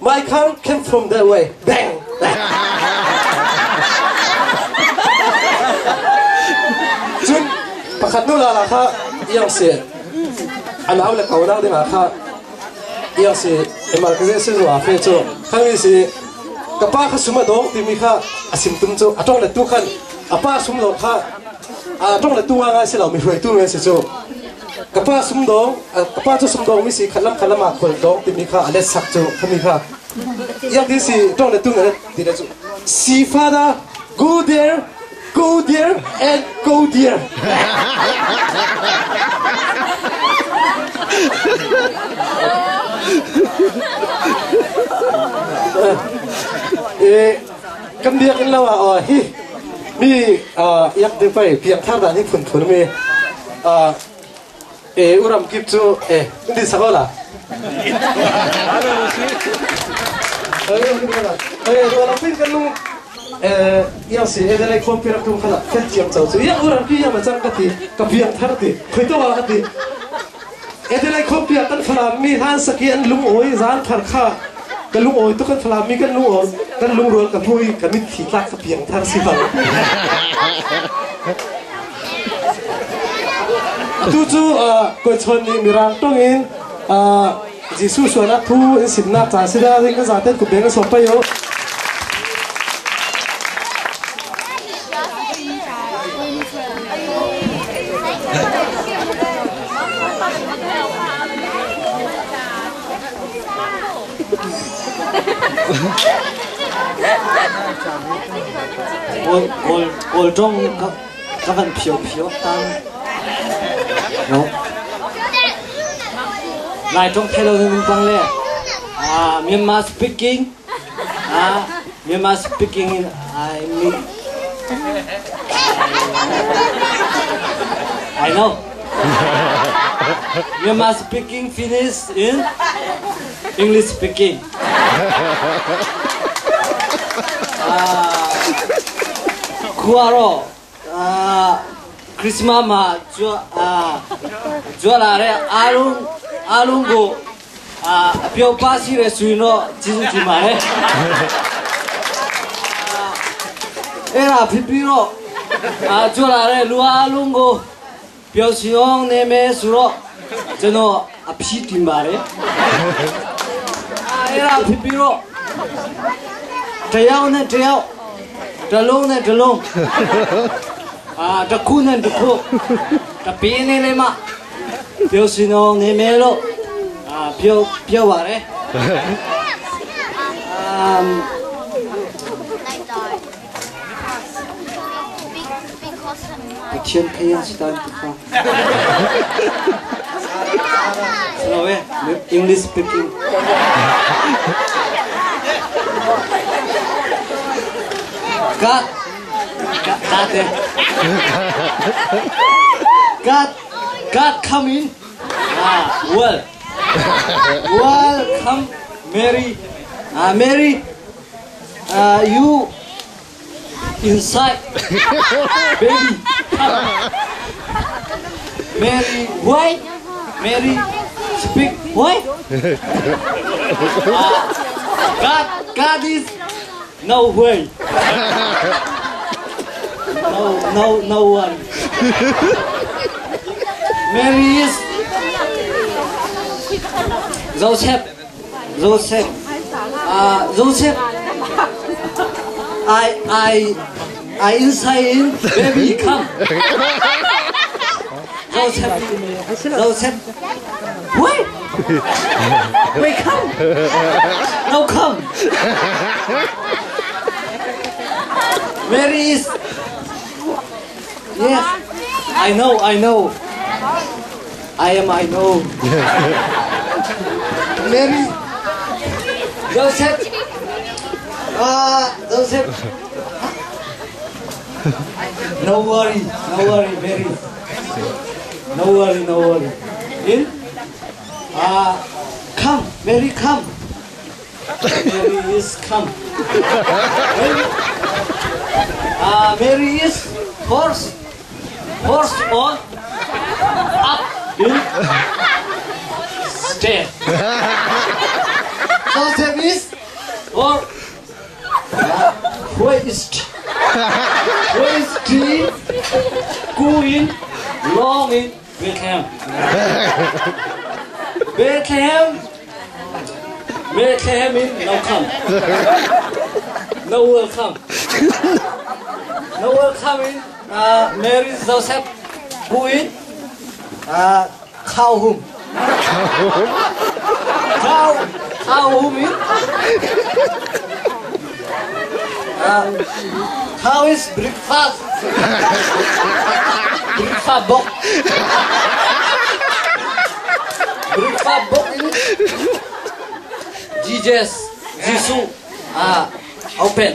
my car came from that way. Bang! Jun, pakat nula lah ka yang si, anak awak kau nak dengar ka yang si, emal kerja si luar feature. Kami si, kapal semua dong timi ka asim tum tu, atong letu kan, apa semua ka, atong letu orang si lau mihoi tu mesti tu. Kapal semua dong, kapal tu semua dong mesti kalam akul dong timi ka alet sak tu kami ka. Yang di si, atong letu ni tidak tu. Si father, go there. Go there and go there. Kan dia kan lawa oh hi mi yak de pai piang thar da ni phun mi uram kip chu ndi sagola wala pin kan lu yang si ada lagi komputer tu kalau kerja macam tu, yang orang kia macam kati, kapiang tharti, kita awak kati, ada lagi komputer kan falami han sekian lung oi, zan farka, kan lung oi tu kan falami kan lung oi, kan lung roll kapui, kami tidak kapiang thar si bang. Tu tu kau cun ni mirang tongin, jisu suara tu insidna cahaya dengan zaten kubeng sampai yo.我中嗰份票單，有嚟中睇到佢幫咧，Myanmar speaking Myanmar speaking I know Myanmar speaking finish in English speaking. Kuaro Christmas ma jual are alung go pio pasi resuino jisu jimare era pipiro jual are lua alung go pio siong neme suro jeno api timare era pipiro trayao ne trayao Dalong ne dalong, daku ne daku, tapi ne lema, pio sino ne melo, pio ware. Kecian kaya sedang tukar. Slow English speaking. God come in. Welcome, Mary. Mary, you inside, baby. Mary, why? Mary, speak why? God is no way. No one. Mary is Joseph. I inside in, baby come. Joseph. Wait. Wait, come. No, come. Mary is. Yes. I know. I know. Mary. Joseph. Joseph. No worry, Mary. No worry. In? Come, Mary, come. Mary is come. Mary is horse on up in stair. Joseph is or where is tea going long in Bethlehem? Bethlehem in no come. No welcome. No welcome in Mary Joseph going cow home. Cow home in cow is breakfast. Breakfast box. Breakfast box ini Jesus open.